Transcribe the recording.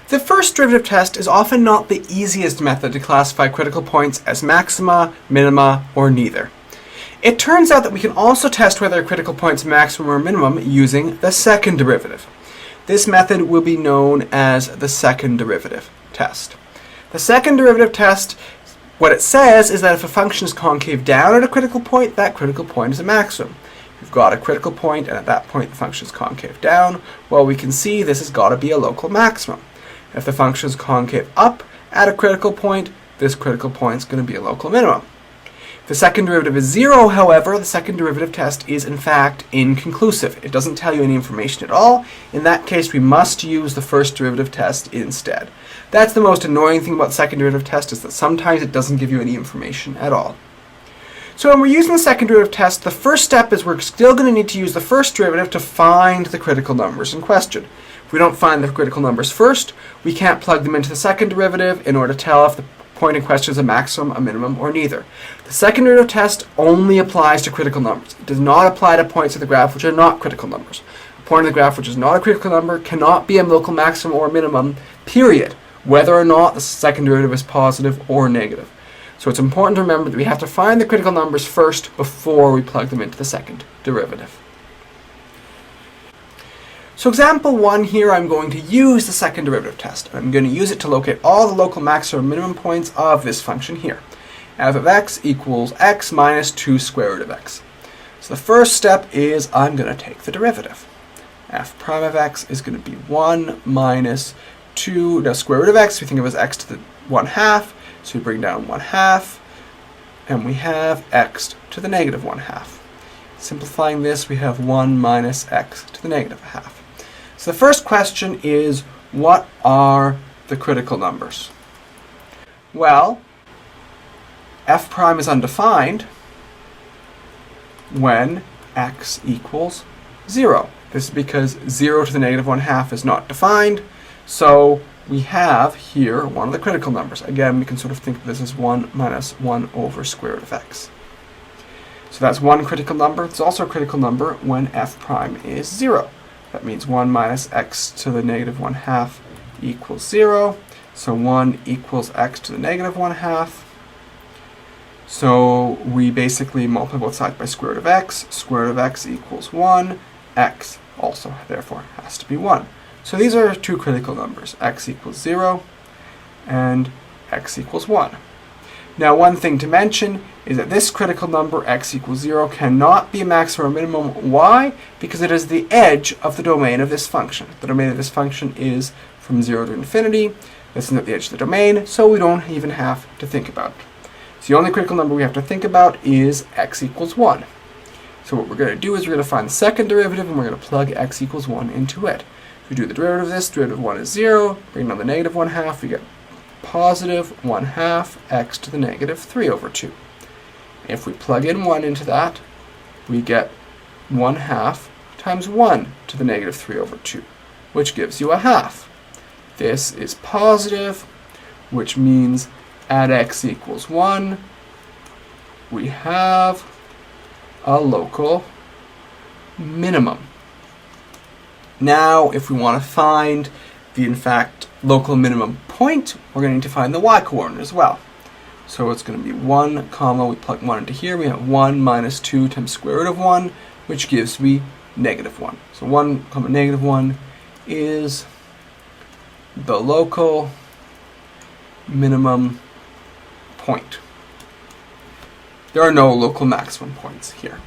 The first derivative test is often not the easiest method to classify critical points as maxima, minima, or neither. It turns out that we can also test whether a critical point is maximum or minimum using the second derivative. This method will be known as the second derivative test. The second derivative test, what it says is that if a function is concave down at a critical point, that critical point is a maximum. We've got a critical point, and at that point the function is concave down. Well, we can see this has got to be a local maximum. If the function is concave up at a critical point, this critical point is going to be a local minimum. If the second derivative is 0, however, the second derivative test is in fact inconclusive. It doesn't tell you any information at all. In that case, we must use the first derivative test instead. That's the most annoying thing about the second derivative test, is that sometimes it doesn't give you any information at all. So when we're using the second derivative test, the first step is we're still going to need to use the first derivative to find the critical numbers in question. If we don't find the critical numbers first, we can't plug them into the second derivative in order to tell if the point in question is a maximum, a minimum, or neither. The second derivative test only applies to critical numbers. It does not apply to points of the graph which are not critical numbers. A point of the graph which is not a critical number cannot be a local maximum or minimum, period, whether or not the second derivative is positive or negative. So it's important to remember that we have to find the critical numbers first before we plug them into the second derivative. So example 1 here, I'm going to use the second derivative test. I'm going to use it to locate all the local maximum and minimum points of this function here. f of x equals x minus 2 square root of x. So the first step is I'm going to take the derivative. F prime of x is going to be 1 minus 2, now square root of x, we think of as x to the 1/2, so we bring down 1/2, and we have x to the negative 1/2. Simplifying this, we have 1 minus x to the negative 1/2. So the first question is, what are the critical numbers? Well, f prime is undefined when x equals 0. This is because 0 to the negative 1/2 is not defined, so we have here one of the critical numbers. Again, we can sort of think of this as 1 minus 1 over square root of x. So that's one critical number. It's also a critical number when f prime is 0. That means 1 minus x to the negative 1/2 equals 0. So 1 equals x to the negative 1/2. So we basically multiply both sides by square root of x. Square root of x equals 1. X also, therefore, has to be 1. So these are two critical numbers. X equals 0 and x equals 1. Now, one thing to mention is that this critical number, x equals 0, cannot be a maximum or minimum. Why? Because it is the edge of the domain of this function. The domain of this function is from 0 to infinity. This is not the edge of the domain, so we don't even have to think about it. So the only critical number we have to think about is x equals 1. So what we're going to do is we're going to find the second derivative, and we're going to plug x equals 1 into it. If we do the derivative of this, derivative of 1 is 0. Bring down the negative 1/2, we get positive 1/2 x to the negative 3 over 2. If we plug in 1 into that, we get 1/2 times 1 to the negative 3 over 2, which gives you a half. This is positive, which means at x equals 1, we have a local minimum. Now, if we want to find the, in fact, local minimum point, we're going to need to find the y-coordinate as well. So it's going to be 1 comma, we plug 1 into here, we have 1 minus 2 times square root of 1, which gives me negative 1. So 1 comma negative 1 is the local minimum point. There are no local maximum points here.